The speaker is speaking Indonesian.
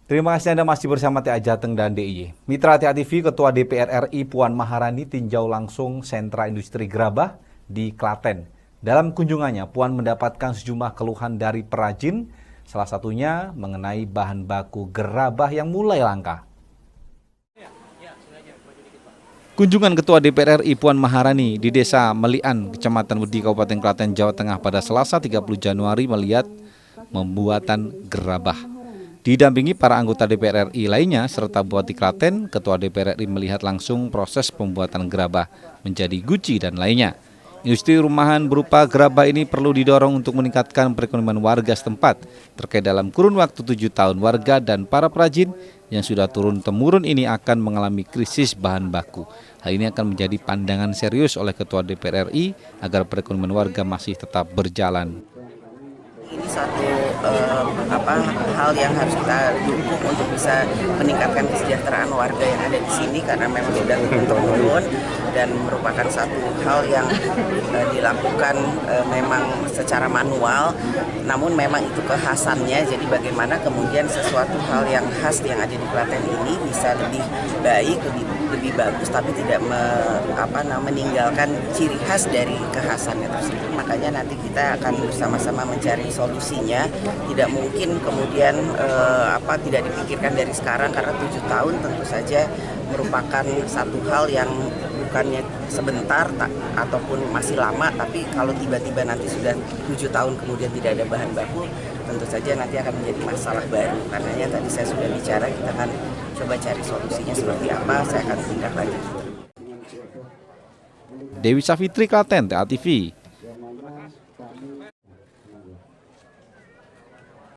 Terima kasih Anda masih bersama TA Jateng dan DIY. Mitra TA TV, Ketua DPR RI Puan Maharani tinjau langsung sentra industri gerabah di Klaten. Dalam kunjungannya, Puan mendapatkan sejumlah keluhan dari perajin, salah satunya mengenai bahan baku gerabah yang mulai langka. Kunjungan Ketua DPR RI Puan Maharani di Desa Melian, Kecamatan Wedi, Kabupaten Klaten, Jawa Tengah pada Selasa 30 Januari melihat pembuatan gerabah. Didampingi para anggota DPR RI lainnya serta Bupati Klaten, Ketua DPR RI melihat langsung proses pembuatan gerabah menjadi guci dan lainnya. Industri rumahan berupa gerabah ini perlu didorong untuk meningkatkan perekonomian warga setempat. Terkait dalam kurun waktu 7 tahun, warga dan para perajin yang sudah turun-temurun ini akan mengalami krisis bahan baku. Hal ini akan menjadi pandangan serius oleh Ketua DPR RI agar perekonomian warga masih tetap berjalan. Ini satu hal yang harus kita dukung untuk bisa meningkatkan kesejahteraan warga yang ada di sini karena memang sudah turun dan merupakan satu hal yang dilakukan memang secara manual, namun memang itu kekhasannya. Jadi bagaimana kemudian sesuatu hal yang khas yang ada di Klaten ini bisa lebih baik, lebih bagus, tapi tidak meninggalkan ciri khas dari kekhasannya tersebut. Makanya nanti kita akan bersama-sama mencari solusinya. Tidak mungkin kemudian tidak dipikirkan dari sekarang karena 7 tahun tentu saja merupakan satu hal yang bukannya sebentar ataupun masih lama, tapi kalau tiba-tiba nanti sudah 7 tahun kemudian tidak ada bahan baku, tentu saja nanti akan menjadi masalah baru. Karenanya tadi saya sudah bicara, kita akan coba cari solusinya seperti apa, saya akan tindak lanjut. Dewi Safitri, Klaten, TA TV.